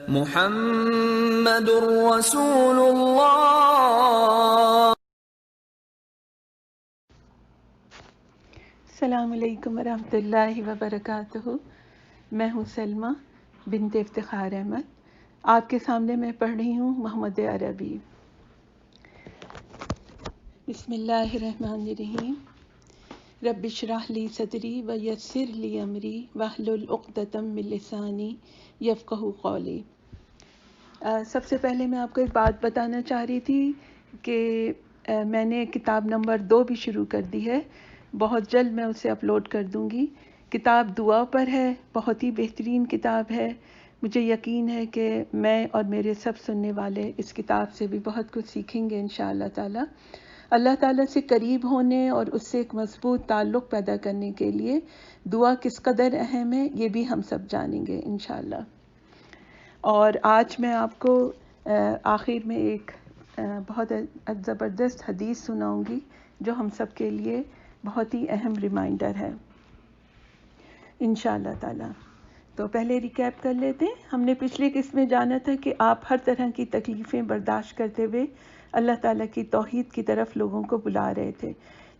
محمد رسول اللہ۔ السلام علیکم ورحمۃ اللہ وبرکاتہ۔ میں ہوں سلمیٰ بنت افتخار احمد۔ آپ کے سامنے میں پڑھ رہی ہوں محمد عربی۔ بسم اللہ الرحمن الرحیم۔ رب اشرح لی صدری ویسر لی امری واحلل عقدۃ من لسانی یفقہوا قولی۔ سب سے پہلے میں آپ کو ایک بات بتانا چاہ رہی تھی کہ میں نے کتاب نمبر 2 بھی شروع کر دی ہے، بہت جلد میں اسے اپلوڈ کر دوں گی۔ کتاب دعا پر ہے، بہت ہی بہترین کتاب ہے۔ مجھے یقین ہے کہ میں اور میرے سب سننے والے اس کتاب سے بھی بہت کچھ سیکھیں گے انشاءاللہ تعالی۔ اللہ تعالیٰ سے قریب ہونے اور اس سے ایک مضبوط تعلق پیدا کرنے کے لیے دعا کس قدر اہم ہے یہ بھی ہم سب جانیں گے انشاءاللہ۔ اور آج میں آپ کو آخر میں ایک بہت زبردست حدیث سناؤں گی جو ہم سب کے لیے بہت ہی اہم ریمائنڈر ہے انشاءاللہ تعالی۔ تو پہلے ریکیپ کر لیتے ہیں۔ ہم نے پچھلے قسط میں جانا تھا کہ آپ ہر طرح کی تکلیفیں برداشت کرتے ہوئے اللہ تعالیٰ کی توحید کی طرف لوگوں کو بلا رہے تھے،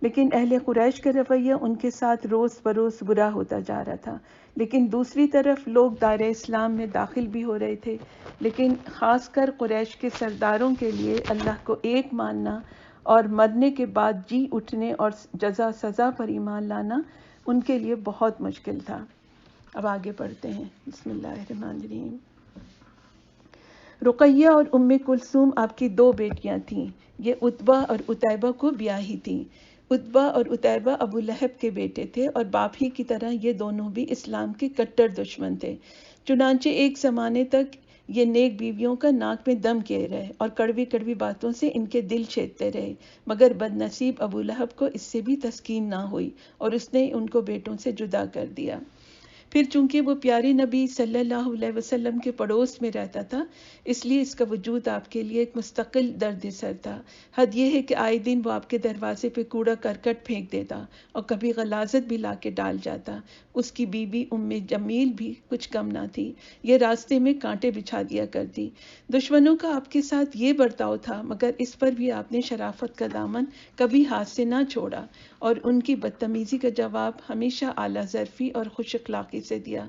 لیکن اہل قریش کا رویہ ان کے ساتھ روز بروز برا ہوتا جا رہا تھا۔ لیکن دوسری طرف لوگ دائرہ اسلام میں داخل بھی ہو رہے تھے، لیکن خاص کر قریش کے سرداروں کے لیے اللہ کو ایک ماننا اور مرنے کے بعد جی اٹھنے اور جزا سزا پر ایمان لانا ان کے لیے بہت مشکل تھا۔ اب آگے پڑھتے ہیں۔ بسم اللہ الرحمن الرحیم۔ رقیہ اور ام کلثوم آپ کی 2 بیٹیاں تھیں۔ یہ عتبہ اور عتیبہ کو بیاہی تھیں۔ عتبہ اور عتیبہ ابو لہب کے بیٹے تھے اور باپ ہی کی طرح یہ دونوں بھی اسلام کے کٹر دشمن تھے۔ چنانچہ ایک زمانے تک یہ نیک بیویوں کا ناک میں دم کیے رہے اور کڑوی کڑوی باتوں سے ان کے دل چھیدتے رہے، مگر بد نصیب ابو لہب کو اس سے بھی تسکین نہ ہوئی اور اس نے ان کو بیٹوں سے جدا کر دیا۔ پھر چونکہ وہ پیارے نبی صلی اللہ علیہ وسلم کے پڑوس میں رہتا تھا، اس لیے اس کا وجود آپ کے لیے ایک مستقل درد سر تھا۔ حد یہ ہے کہ آئے دن وہ آپ کے دروازے پہ کوڑا کرکٹ پھینک دیتا اور کبھی غلاظت بھی لا کے ڈال جاتا۔ اس کی بیوی ام جمیل بھی کچھ کم نہ تھی، یہ راستے میں کانٹے بچھا دیا کرتی۔ دشمنوں کا آپ کے ساتھ یہ برتاؤ تھا، مگر اس پر بھی آپ نے شرافت کا دامن کبھی ہاتھ سے نہ چھوڑا اور ان کی بدتمیزی کا جواب ہمیشہ اعلیٰ ظرفی اور خوش اخلاقی سے دیا۔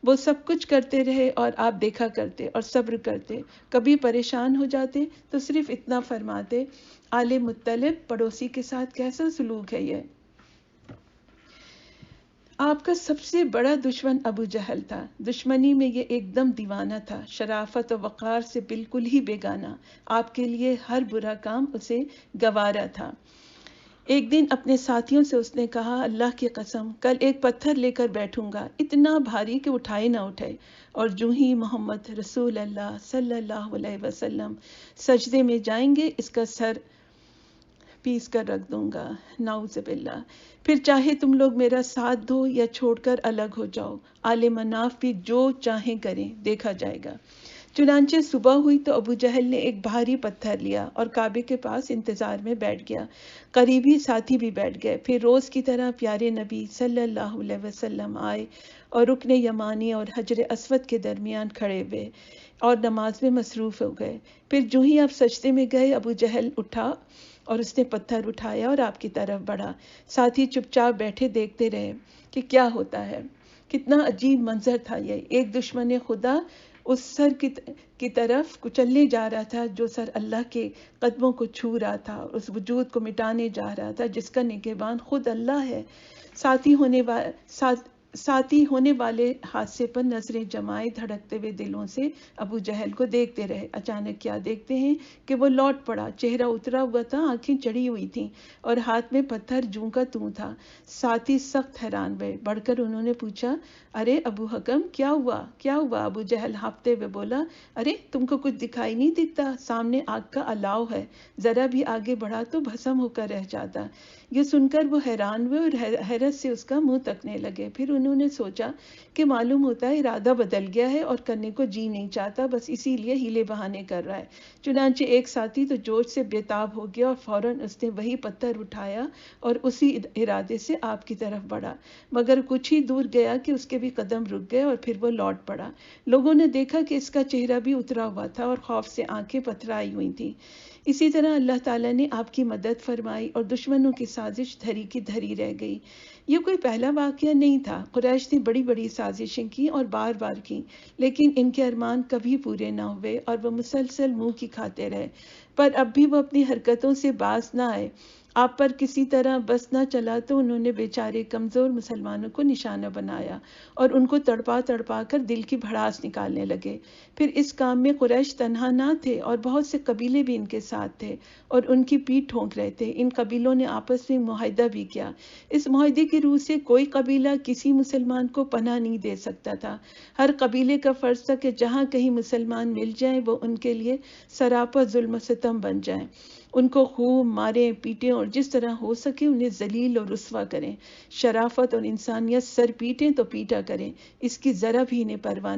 وہ سب کچھ کرتے رہے اور آپ دیکھا کرتے اور صبر کرتے۔ کبھی پریشان ہو جاتے تو صرف اتنا فرماتے، آل مطلب پڑوسی کے ساتھ کیسا سلوک ہے یہ؟ آپ کا سب سے بڑا دشمن ابو جہل تھا۔ دشمنی میں یہ ایک دم دیوانہ تھا، شرافت و وقار سے بالکل ہی بیگانہ۔ آپ کے لیے ہر برا کام اسے گوارا تھا۔ ایک دن اپنے ساتھیوں سے اس نے کہا، اللہ کی قسم کل ایک پتھر لے کر بیٹھوں گا، اتنا بھاری کہ اٹھائے نہ اٹھے، اور جو ہی محمد رسول اللہ صلی اللہ علیہ وسلم سجدے میں جائیں گے اس کا سر پیس کر رکھ دوں گا، نعوذ باللہ۔ پھر چاہے تم لوگ میرا ساتھ دو یا چھوڑ کر الگ ہو جاؤ، آل مناف بھی جو چاہیں کریں، دیکھا جائے گا۔ چنانچہ صبح ہوئی تو ابو جہل نے ایک بھاری پتھر لیا اور کعبے کے پاس انتظار میں بیٹھ گیا۔ قریبی ساتھی بھی بیٹھ گئے۔ پھر روز کی طرح پیارے نبی صلی اللہ علیہ وسلم آئے اور رکن یمانی اور حجر اسود کے درمیان کھڑے ہوئے اور نماز میں مصروف ہو گئے۔ پھر جو ہی آپ سجدے میں گئے، ابو جہل اٹھا اور اس نے پتھر اٹھایا اور آپ کی طرف بڑھا۔ ساتھی چپ چاپ بیٹھے دیکھتے رہے کہ کیا ہوتا ہے۔ کتنا عجیب منظر تھا یہ، ایک دشمن خدا اس سر کی طرف کچلنے جا رہا تھا جو سر اللہ کے قدموں کو چھو رہا تھا، اس وجود کو مٹانے جا رہا تھا جس کا نگہبان خود اللہ ہے۔ ساتھی ہونے والے حادثے پر نظریں جمائے دھڑکتے ہوئے دلوں سے ابو جہل کو دیکھتے رہے۔ اچانک کیا دیکھتے ہیں کہ وہ لوٹ پڑا، چہرہ اترا ہوا تھا، آنکھیں چڑھی ہوئی تھیں اور ہاتھ میں پتھر جوں کا توں تھا۔ ساتھی سخت حیران ہوئے، بڑھ کر انہوں نے پوچھا، ارے ابو حکم کیا ہوا کیا ہوا؟ ابو جہل ہانپتے ہوئے بولا، ارے تم کو کچھ دکھائی نہیں دکھتا؟ سامنے آگ کا الاؤ ہے، ذرا بھی آگے بڑھا تو بھسم ہو کر رہ جاتا۔ یہ سن کر وہ حیران ہوئے اور حیرت سے اس کا منہ تکنے لگے۔ پھر انہوں نے سوچا کہ معلوم ہوتا ہے ارادہ بدل گیا ہے اور کرنے کو جی نہیں چاہتا، بس اسی لیے ہیلے بہانے کر رہا ہے۔ چنانچہ ایک ساتھی تو جوش سے بےتاب ہو گیا اور فوراً اس نے وہی پتھر اٹھایا اور اسی ارادے سے آپ کی طرف بڑھا، مگر کچھ ہی دور گیا کہ اس کے بھی قدم رک گئے اور پھر وہ لوٹ پڑا۔ لوگوں نے دیکھا کہ اس کا چہرہ بھی اترا ہوا تھا اور خوف سے آنکھیں پتھرائی ہوئی تھیں۔ اسی طرح اللہ تعالیٰ نے آپ کی مدد فرمائی اور دشمنوں کی سازش دھری کی دھری رہ گئی۔ یہ کوئی پہلا واقعہ نہیں تھا، قریش نے بڑی بڑی سازشیں کی اور بار بار کی، لیکن ان کے ارمان کبھی پورے نہ ہوئے اور وہ مسلسل منہ کی کھاتے رہے، پر اب بھی وہ اپنی حرکتوں سے باز نہ آئے۔ آپ پر کسی طرح بس نہ چلا تو انہوں نے بیچارے کمزور مسلمانوں کو نشانہ بنایا اور ان کو تڑپا تڑپا کر دل کی بھڑاس نکالنے لگے۔ پھر اس کام میں قریش تنہا نہ تھے اور بہت سے قبیلے بھی ان کے ساتھ تھے اور ان کی پیٹھ ٹھونک رہے تھے۔ ان قبیلوں نے آپس میں معاہدہ بھی کیا۔ اس معاہدے کی روح سے کوئی قبیلہ کسی مسلمان کو پناہ نہیں دے سکتا تھا۔ ہر قبیلے کا فرض تھا کہ جہاں کہیں مسلمان مل جائیں وہ ان کے لیے سراپا ظلم و ستم بن جائیں، ان کو خوب ماریں پیٹیں اور جس طرح ہو سکے انہیں ذلیل اور رسوا کریں۔ شرافت اور انسانیت سر پیٹیں تو پیٹا کریں، اس کی ذرا بھی انہیں پرواہ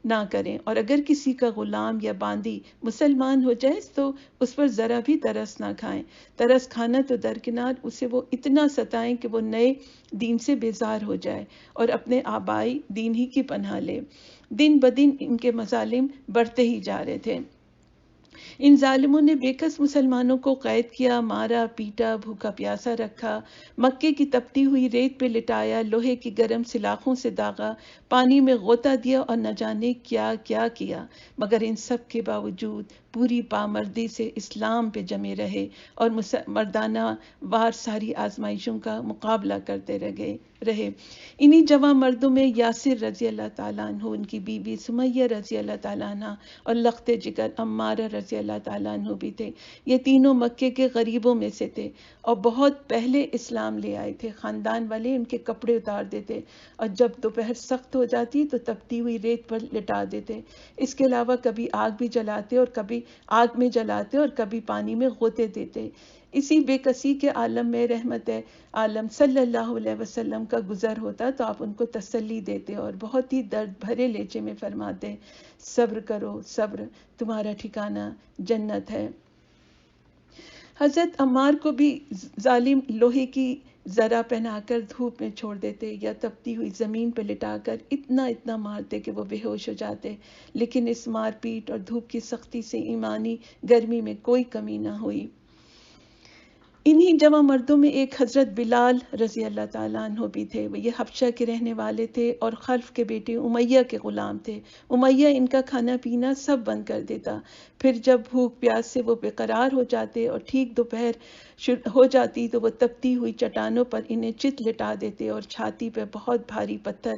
نہ کریں، اور اگر کسی کا غلام یا باندی مسلمان ہو جائے تو اس پر ذرا بھی ترس نہ کھائیں۔ ترس کھانا تو درکنار، اسے وہ اتنا ستائیں کہ وہ نئے دین سے بیزار ہو جائے اور اپنے آبائی دین ہی کی پناہ لے۔ دن بدن ان کے مظالم بڑھتے ہی جا رہے تھے۔ ان ظالموں نے بے کس مسلمانوں کو قید کیا، مارا پیٹا، بھوکا پیاسا رکھا، مکے کی تپتی ہوئی ریت پہ لٹایا، لوہے کی گرم سلاخوں سے داغا، پانی میں غوطہ دیا اور نہ جانے کیا کیا کیا، مگر ان سب کے باوجود پوری پامردی سے اسلام پہ جمے رہے اور مردانہ وار ساری آزمائشوں کا مقابلہ کرتے رہے۔ انہی جوان مردوں میں یاسر رضی اللہ تعالیٰ عنہ، ان کی بیوی سمیہ رضی اللہ تعالیٰ عنہ اور لخت جگر عمارہ رضی اللہ تعالیٰ عنہ بھی تھے۔ یہ تینوں مکے کے غریبوں میں سے تھے اور بہت پہلے اسلام لے آئے تھے۔ خاندان والے ان کے کپڑے اتار دیتے اور جب دوپہر سخت ہو جاتی تو تپتی ہوئی ریت پر لٹا دیتے۔ اس کے علاوہ کبھی آگ بھی جلاتے اور کبھی آگ میں جلاتے اور کبھی پانی میں غوطے دیتے۔ اسی بے کسی کے عالم میں رحمت عالم صلی اللہ علیہ وسلم کا گزر ہوتا تو آپ ان کو تسلی دیتے اور بہت ہی درد بھرے لہجے میں فرماتے، صبر کرو صبر، تمہارا ٹھکانہ جنت ہے۔ حضرت عمار کو بھی ظالم لوہے کی ذرا پہنا کر دھوپ میں چھوڑ دیتے یا تپتی ہوئی زمین پہ لٹا کر اتنا مارتے کہ وہ بے ہوش ہو جاتے، لیکن اس مار پیٹ اور دھوپ کی سختی سے ایمانی گرمی میں کوئی کمی نہ ہوئی۔ انہی جوان مردوں میں ایک حضرت بلال رضی اللہ تعالیٰ عنہ بھی تھے۔ وہ یہ حبشہ کے رہنے والے تھے اور خلف کے بیٹے امیہ کے غلام تھے۔ امیہ ان کا کھانا پینا سب بند کر دیتا، پھر جب بھوک پیاس سے وہ بے قرار ہو جاتے اور ٹھیک دوپہر ہو جاتی تو وہ تپتی ہوئی چٹانوں پر انہیں چت لٹا دیتے اور چھاتی پہ بہت بھاری پتھر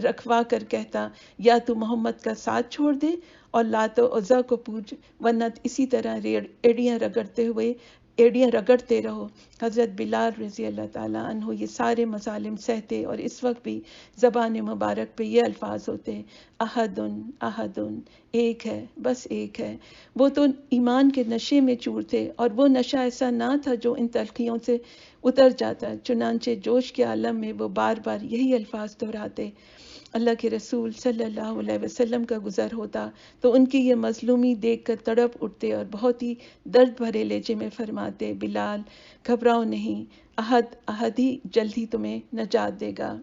رکھوا کر کہتا، یا تو محمد کا ساتھ چھوڑ دے اور لات و عزیٰ کو پوج، ورنہ اسی طرح ایڑیاں رگڑتے رہو۔ حضرت بلال رضی اللہ تعالیٰ عنہ یہ سارے مظالم سہتے اور اس وقت بھی زبان مبارک پہ یہ الفاظ ہوتے، احدن احدن، ایک ہے بس ایک ہے۔ وہ تو ایمان کے نشے میں چور تھے اور وہ نشہ ایسا نہ تھا جو ان تلخیوں سے اتر جاتا، چنانچہ جوش کے عالم میں وہ بار بار یہی الفاظ دہراتے۔ اللہ کے رسول صلی اللہ علیہ وسلم کا گزر ہوتا تو ان کی یہ مظلومی دیکھ کر تڑپ اٹھتے اور بہت ہی درد بھرے لہجے میں فرماتے، بلال گھبراؤ نہیں، احد ہی جلد ہی تمہیں نجات دے گا۔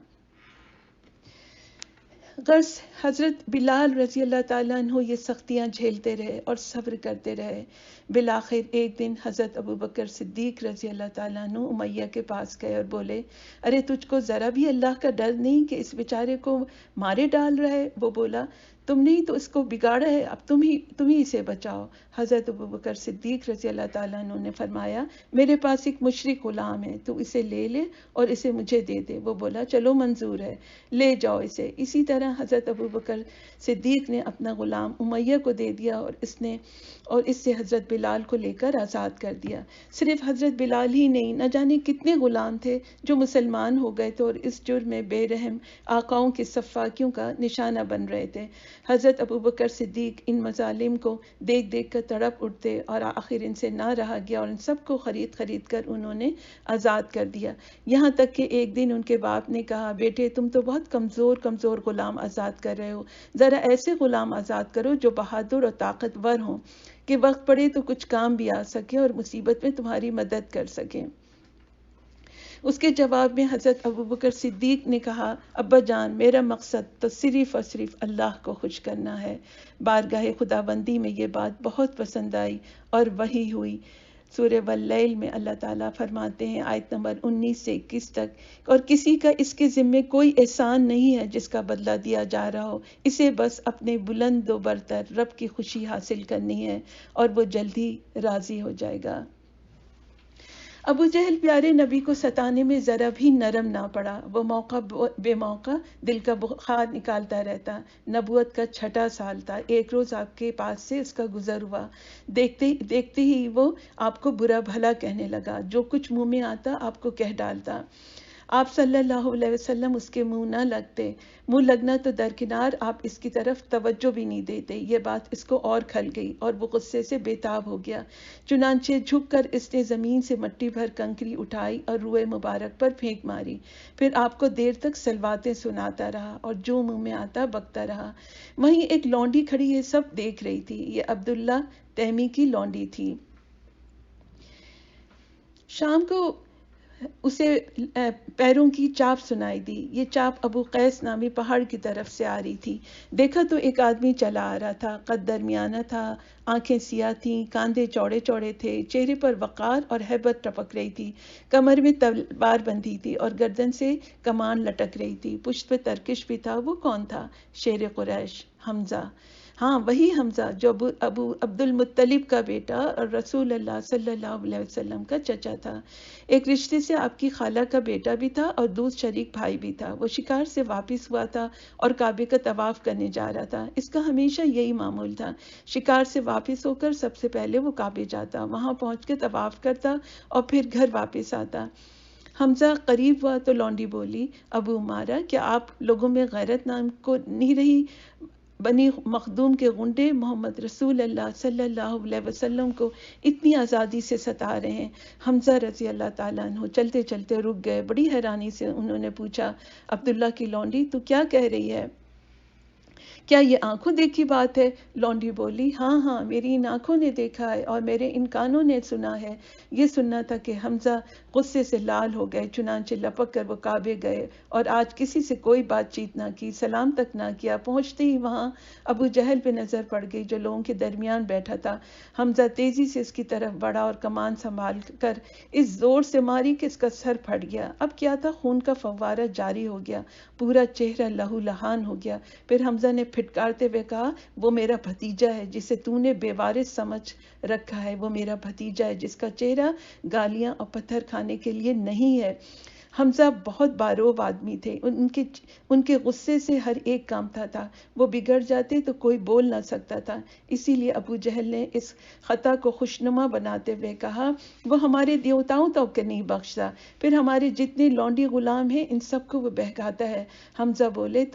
غرض حضرت بلال رضی اللہ تعالیٰ عنہ یہ سختیاں جھیلتے رہے اور صبر کرتے رہے۔ بالآخر ایک دن حضرت ابوبکر صدیق رضی اللہ تعالیٰ عنہ امیہ کے پاس گئے اور بولے، ارے تجھ کو ذرا بھی اللہ کا ڈر نہیں کہ اس بیچارے کو مارے ڈال رہا ہے؟ وہ بولا، تم نے ہی تو اس کو بگاڑا ہے، اب تم ہی اسے بچاؤ۔ حضرت ابوبکر صدیق رضی اللہ تعالیٰ عنہ نے فرمایا، میرے پاس ایک مشرک غلام ہے، تو اسے لے لے اور اسے مجھے دے دے۔ وہ بولا، چلو منظور ہے، لے جاؤ اسے۔ اسی طرح حضرت ابوبکر صدیق نے اپنا غلام امیہ کو دے دیا اور اس سے حضرت بلال کو لے کر آزاد کر دیا۔ صرف حضرت بلال ہی نہیں، نہ جانے کتنے غلام تھے جو مسلمان ہو گئے تھے اور اس جرم میں بے رحم آقاؤں کے سفاکیوں کا نشانہ بن رہے تھے۔ حضرت ابوبکر صدیق ان مظالم کو دیکھ دیکھ کر تڑپ اٹھتے اور آخر ان سے نہ رہا گیا اور ان سب کو خرید خرید کر انہوں نے آزاد کر دیا. یہاں تک کہ ایک دن ان کے باپ نے کہا بیٹے تم تو بہت کمزور غلام آزاد کر رہے ہو، ذرا ایسے غلام آزاد کرو جو بہادر اور طاقتور ہوں کہ وقت پڑے تو کچھ کام بھی آ سکے اور مصیبت میں تمہاری مدد کر سکیں. اس کے جواب میں حضرت ابوبکر صدیق نے کہا ابا جان میرا مقصد تو صرف اور صرف اللہ کو خوش کرنا ہے. بارگاہ خداوندی میں یہ بات بہت پسند آئی اور وحی ہوئی. سورہ واللیل میں اللہ تعالیٰ فرماتے ہیں آیت نمبر 19 سے 21 تک، اور کسی کا اس کے ذمے کوئی احسان نہیں ہے جس کا بدلہ دیا جا رہا ہو، اسے بس اپنے بلند و برتر رب کی خوشی حاصل کرنی ہے اور وہ جلد ہی راضی ہو جائے گا. ابو جہل پیارے نبی کو ستانے میں ذرا بھی نرم نہ پڑا. وہ موقع بے موقع دل کا بخار نکالتا رہتا. نبوت کا 6واں سال تھا. ایک روز آپ کے پاس سے اس کا گزر ہوا. دیکھتے ہی وہ آپ کو برا بھلا کہنے لگا. جو کچھ منہ میں آتا آپ کو کہہ ڈالتا. آپ صلی اللہ علیہ وسلم اس کے منہ نہ لگتے. منہ لگنا تو درکنار آپ اس کی طرف توجہ بھی نہیں دیتے. یہ بات اس کو اور کھل گئی اور وہ غصے سے بےتاب ہو گیا. چنانچہ جھک کر اس نے زمین سے مٹی بھر کنکری اٹھائی اور روئے مبارک پر پھینک ماری. پھر آپ کو دیر تک سلواتیں سناتا رہا اور جو منہ میں آتا بکتا رہا. وہیں ایک لونڈی کھڑی یہ سب دیکھ رہی تھی. یہ عبداللہ تیمی کی لونڈی تھی. شام کو اسے پیروں کی چاپ سنائی دی. یہ چاپ ابو قیس نامی پہاڑ کی طرف سے آ رہی تھی. دیکھا تو ایک آدمی چلا آ رہا تھا. قد درمیانہ تھا، آنکھیں سیاہ تھیں، کاندھے چوڑے چوڑے تھے، چہرے پر وقار اور ہیبت ٹپک رہی تھی. کمر میں تلوار بندھی تھی اور گردن سے کمان لٹک رہی تھی. پشت پہ ترکش بھی تھا. وہ کون تھا؟ شیر قریش، حمزہ. ہاں وہی حمزہ جو ابو عبد المطلب کا بیٹا اور رسول اللہ صلی اللہ علیہ وسلم کا چچا تھا. ایک رشتے سے آپ کی خالہ کا بیٹا بھی تھا اور دوسرا شریک بھائی بھی تھا. وہ شکار سے واپس ہوا تھا اور کعبے کا طواف کرنے جا رہا تھا. اس کا ہمیشہ یہی معمول تھا. شکار سے واپس ہو کر سب سے پہلے وہ کعبے جاتا، وہاں پہنچ کے طواف کرتا اور پھر گھر واپس آتا. حمزہ قریب ہوا تو لونڈی بولی ابو عمارہ کیا آپ لوگوں میں غیرت نام کو نہیں رہی؟ بنی مخدوم کے غنڈے محمد رسول اللہ صلی اللہ علیہ وسلم کو اتنی آزادی سے ستا رہے ہیں. حمزہ رضی اللہ تعالیٰ عنہ چلتے چلتے رک گئے. بڑی حیرانی سے انہوں نے پوچھا عبداللہ کی لونڈی تو کیا کہہ رہی ہے؟ کیا یہ آنکھوں دیکھی بات ہے؟ لونڈی بولی ہاں میری ان آنکھوں نے دیکھا ہے اور میرے ان کانوں نے سنا ہے. یہ سننا تھا کہ حمزہ غصے سے لال ہو گئے. چنانچہ لپک کر وہ کعبے گئے اور آج کسی سے کوئی بات چیت نہ کی، سلام تک نہ کیا. پہنچتے ہی وہاں ابو جہل پہ نظر پڑ گئی جو لوگوں کے درمیان بیٹھا تھا. حمزہ تیزی سے اس کی طرف بڑھا اور کمان سنبھال کر اس زور سے ماری کہ اس کا سر پھٹ گیا. اب کیا تھا، خون کا فوارہ جاری ہو گیا، پورا چہرہ لہو لہان ہو گیا. پھر حمزہ نے پھٹکارتے ہوئے کہا وہ میرا بھتیجا ہے جسے تو نے بے وارث سمجھ رکھا ہے. وہ میرا بھتیجا ہے جس کا چہرہ گالیاں اور پتھر کھانے کے لیے نہیں ہے. حمزہ بہت باروب آدمی تھے. ان کے غصے سے ہر ایک کامتا تھا. وہ بگڑ جاتے تو کوئی بول نہ سکتا تھا. اسی لیے ابو جہل نے اس خطا کو خوشنما بناتے ہوئے کہا وہ ہمارے دیوتاؤں تک نہیں بخشتا، پھر ہمارے جتنے لونڈی غلام ہیں ان سب کو وہ بہکاتا ہے. حمزہ بولے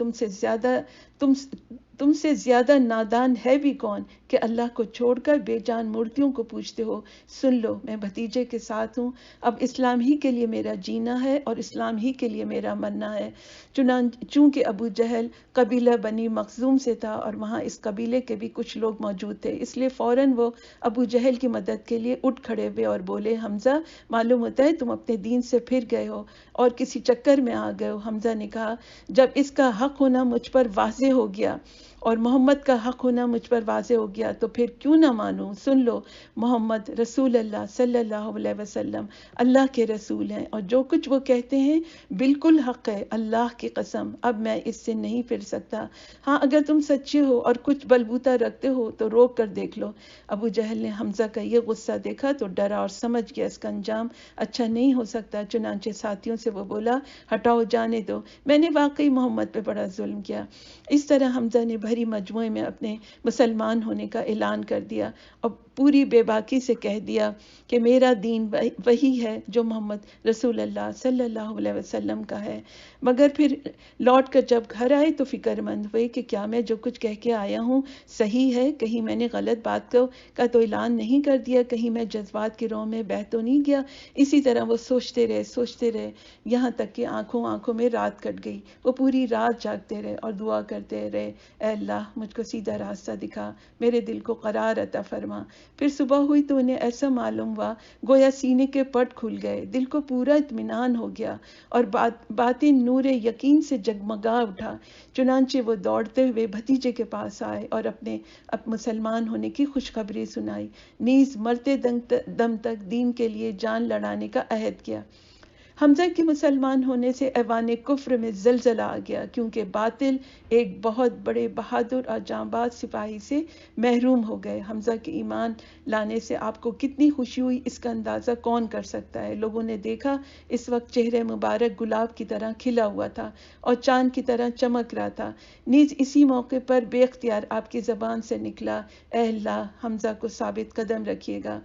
تم سے زیادہ نادان ہے بھی کون کہ اللہ کو چھوڑ کر بے جان مورتیوں کو پوجتے ہو. سن لو میں بھتیجے کے ساتھ ہوں. اب اسلام ہی کے لیے میرا جینا ہے اور اسلام ہی کے لیے میرا مرنا ہے. چونکہ ابو جہل قبیلہ بنی مخزوم سے تھا اور وہاں اس قبیلے کے بھی کچھ لوگ موجود تھے، اس لیے فوراً وہ ابو جہل کی مدد کے لیے اٹھ کھڑے ہوئے اور بولے حمزہ معلوم ہوتا ہے تم اپنے دین سے پھر گئے ہو اور کسی چکر میں آ گئے ہو. حمزہ نے کہا جب اس کا حق ہونا مجھ پر واضح ہو گیا اور محمد کا حق ہونا مجھ پر واضح ہو گیا تو پھر کیوں نہ مانوں. سن لو محمد رسول اللہ صلی اللہ علیہ وسلم اللہ کے رسول ہیں اور جو کچھ وہ کہتے ہیں بالکل حق ہے. اللہ کی قسم اب میں اس سے نہیں پھر سکتا. ہاں اگر تم سچے ہو اور کچھ بلبوتا رکھتے ہو تو روک کر دیکھ لو. ابو جہل نے حمزہ کا یہ غصہ دیکھا تو ڈرا اور سمجھ گیا اس کا انجام اچھا نہیں ہو سکتا. چنانچہ ساتھیوں سے وہ بولا ہٹاؤ، جانے دو، میں نے واقعی محمد پہ بڑا ظلم کیا. اس طرح حمزہ نے بھری مجموعے میں اپنے مسلمان ہونے کا اعلان کر دیا اور پوری بے باکی سے کہہ دیا کہ میرا دین وہی ہے جو محمد رسول اللہ صلی اللہ علیہ وسلم کا ہے۔ مگر پھر لوٹ کر جب گھر آئے تو فکر مند ہوئے کہ کیا میں جو کچھ کہہ کے آیا ہوں صحیح ہے، کہیں میں نے غلط بات کا تو اعلان نہیں کر دیا، کہیں میں جذبات کی رو میں بہہ تو نہیں گیا۔ اسی طرح وہ سوچتے رہے یہاں تک کہ آنکھوں میں رات کٹ گئی۔ وہ پوری رات جاگتے رہے اور دعا کرتے رہے، اے اللہ مجھ کو سیدھا راستہ دکھا، میرے دل کو قرار عطا فرما۔ پھر صبح ہوئی تو انہیں ایسا معلوم ہوا گویا سینے کے پٹ کھل گئے، دل کو پورا اطمینان ہو گیا اور باطن نور یقین سے جگمگا اٹھا۔ چنانچہ وہ دوڑتے ہوئے بھتیجے کے پاس آئے اور اپنے مسلمان ہونے کی خوشخبری سنائی، نیز مرتے دم تک دین کے لیے جان لڑانے کا عہد کیا۔ حمزہ کے مسلمان ہونے سے ایوان کفر میں زلزلہ آ گیا، کیونکہ باطل ایک بہت بڑے بہادر اور جانباز سپاہی سے محروم ہو گئے۔ حمزہ کے ایمان لانے سے آپ کو کتنی خوشی ہوئی اس کا اندازہ کون کر سکتا ہے۔ لوگوں نے دیکھا اس وقت چہرہ مبارک گلاب کی طرح کھلا ہوا تھا اور چاند کی طرح چمک رہا تھا۔ نیز اسی موقع پر بے اختیار آپ کی زبان سے نکلا، اے اللہ حمزہ کو ثابت قدم رکھیے گا،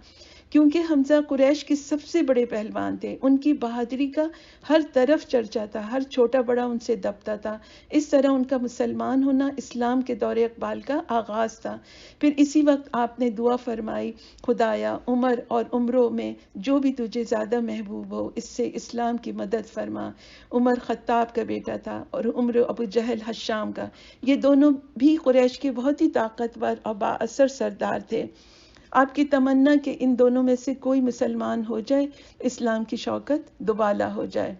کیونکہ حمزہ قریش کے سب سے بڑے پہلوان تھے، ان کی بہادری کا ہر طرف چرچا تھا، ہر چھوٹا بڑا ان سے دبتا تھا۔ اس طرح ان کا مسلمان ہونا اسلام کے دور اقبال کا آغاز تھا۔ پھر اسی وقت آپ نے دعا فرمائی، خدایا عمر اور عمروں میں جو بھی تجھے زیادہ محبوب ہو اس سے اسلام کی مدد فرما۔ عمر خطاب کا بیٹا تھا اور عمر ابو جہل حشام کا، یہ دونوں بھی قریش کے بہت ہی طاقتور اور بااثر سردار تھے۔ آپ کی تمنا کہ ان دونوں میں سے کوئی مسلمان ہو جائے، اسلام کی شوکت دوبالا ہو جائے۔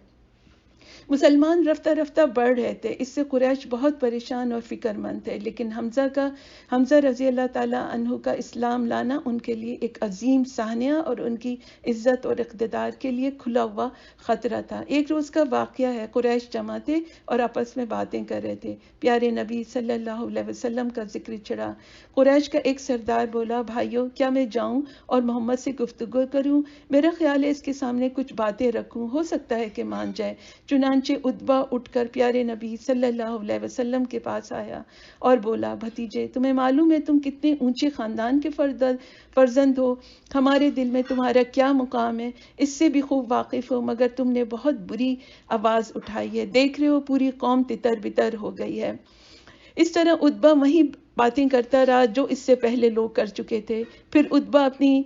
مسلمان رفتہ رفتہ بڑھ رہے تھے، اس سے قریش بہت پریشان اور فکر مند تھے، لیکن حمزہ رضی اللہ تعالیٰ عنہ کا اسلام لانا ان کے لیے ایک عظیم سانحہ اور ان کی عزت اور اقتدار کے لیے کھلا ہوا خطرہ تھا۔ ایک روز کا واقعہ ہے، قریش جمع تھے اور آپس میں باتیں کر رہے تھے، پیارے نبی صلی اللہ علیہ وسلم کا ذکر چھڑا۔ قریش کا ایک سردار بولا، بھائیو کیا میں جاؤں اور محمد سے گفتگو کروں؟ میرا خیال ہے اس کے سامنے کچھ باتیں رکھوں، ہو سکتا ہے کہ مان جائے۔ چنانچہ عتبہ اٹھ کر پیارے نبی صلی اللہ علیہ وسلم کے پاس آیا اور بولا، بھتیجے تمہیں معلوم ہے تم کتنے اونچے خاندان کے فرزند ہو، ہمارے دل میں تمہارا کیا مقام ہے اس سے بھی خوب واقف ہو، مگر تم نے بہت بری آواز اٹھائی ہے، دیکھ رہے ہو پوری قوم تتر بتر ہو گئی ہے۔ اس طرح عتبہ وہی باتیں کرتا رہا جو اس سے پہلے لوگ کر چکے تھے۔ پھر عتبہ اپنی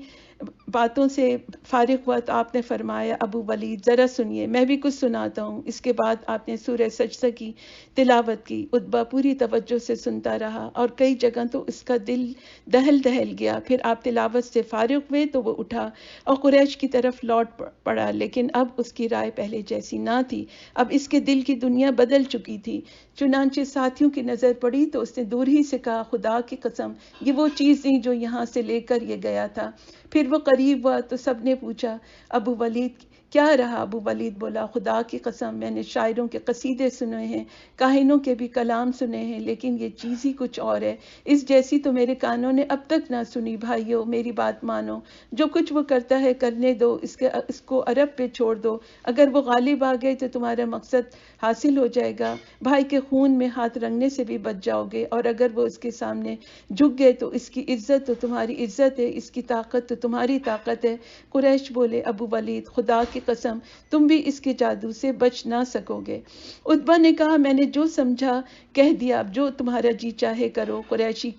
باتوں سے فارغ ہوا تو آپ نے فرمایا، ابو ولید ذرا سنیے، میں بھی کچھ سناتا ہوں۔ اس کے بعد آپ نے سورہ سجدہ کی تلاوت کی۔ عتبہ پوری توجہ سے سنتا رہا اور کئی جگہ تو اس کا دل دہل گیا۔ پھر آپ تلاوت سے فارغ ہوئے تو وہ اٹھا اور قریش کی طرف لوٹ پڑا، لیکن اب اس کی رائے پہلے جیسی نہ تھی، اب اس کے دل کی دنیا بدل چکی تھی۔ چنانچہ ساتھیوں کی نظر پڑی تو اس نے دور ہی سے کہا، خدا کی قسم یہ وہ چیز نہیں جو یہاں سے لے کر یہ گیا تھا۔ پھر وہ قریب ہوا تو سب نے پوچھا، ابو ولید کیا رہا؟ ابو ولید بولا، خدا کی قسم میں نے شاعروں کے قصیدے سنے ہیں، کاہنوں کے بھی کلام سنے ہیں، لیکن یہ چیز ہی کچھ اور ہے، اس جیسی تو میرے کانوں نے اب تک نہ سنی۔ بھائیو میری بات مانو، جو کچھ وہ کرتا ہے کرنے دو، اس کو عرب پہ چھوڑ دو، اگر وہ غالب آ گئے تو تمہارا مقصد حاصل ہو جائے گا، بھائی کے خون میں ہاتھ رنگنے سے بھی بچ جاؤ گے، اور اگر وہ اس کے سامنے جھک گئے تو اس کی عزت تو تمہاری عزت ہے، اس کی طاقت تو تمہاری طاقت ہے۔ قریش بولے، ابو ولید خدا کی قسم تم بھی اس کے جادو سے بچ نہ سکو گے۔ عتبہ نے کہا، میں نے جو سمجھا کہہ دیا، اب جو تمہارا جی چاہے کرو۔ قریشی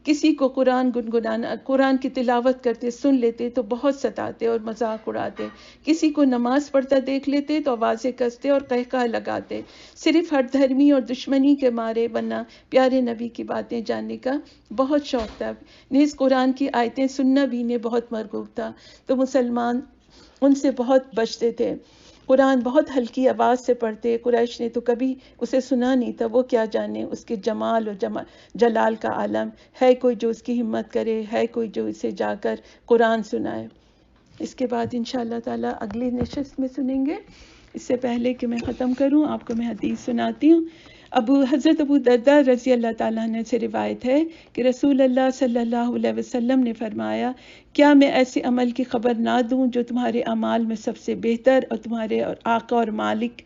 کسی کو قرآن کی تلاوت کرتے سن لیتے تو بہت ستاتے اور مذاق اڑاتے، کسی کو نماز پڑھتا دیکھ لیتے تو آوازیں کستے اور قہقہ لگاتے، صرف ہر دھرمی اور دشمنی کے مارے، ورنہ پیارے نبی کی باتیں جاننے کا بہت شوق تھا، نیز قرآن کی آیتیں سننا بھی انہیں بہت مرغوب تھا، تو مسلمان ان سے بہت بچتے تھے، قرآن بہت ہلکی آواز سے پڑھتے، قریش نے تو کبھی اسے سنا نہیں تھا، وہ کیا جانے اس کے جمال اور جلال کا عالم، ہے کوئی جو اس کی ہمت کرے، ہے کوئی جو اسے جا کر قرآن سنائے۔ اس کے بعد انشاءاللہ تعالیٰ اگلی نشست میں سنیں گے۔ اس سے پہلے کہ میں ختم کروں آپ کو میں حدیث سناتی ہوں۔ حضرت ابو درداء رضی اللہ تعالیٰ عنہ سے روایت ہے کہ رسول اللہ صلی اللہ علیہ وسلم نے فرمایا، کیا میں ایسے عمل کی خبر نہ دوں جو تمہارے اعمال میں سب سے بہتر اور تمہارے آقا اور مالک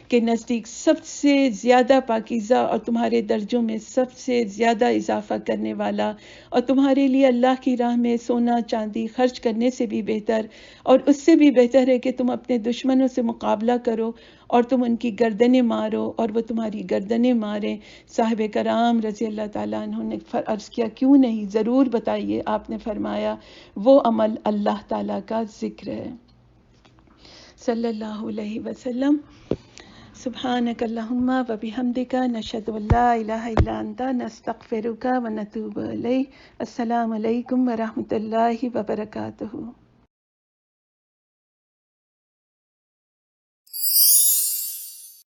کے نزدیک سب سے زیادہ پاکیزہ اور تمہارے درجوں میں سب سے زیادہ اضافہ کرنے والا، اور تمہارے لیے اللہ کی راہ میں سونا چاندی خرچ کرنے سے بھی بہتر، اور اس سے بھی بہتر ہے کہ تم اپنے دشمنوں سے مقابلہ کرو اور تم ان کی گردنیں مارو اور وہ تمہاری گردنیں ماریں۔ صاحب کرام رضی اللہ تعالیٰ عنہ نے عرض کیا کیوں نہیں، ضرور بتائیے۔ آپ نے فرمایا وہ عمل اللہ تعالیٰ کا ذکر ہے۔ صلی اللہ علیہ وسلم۔ سبحانک اللہم و بحمدک، نشہد ان لا الہ الا انت، نستغفرک و نتوب الیک۔ السلام علیکم ورحمۃ اللہ وبرکاتہ۔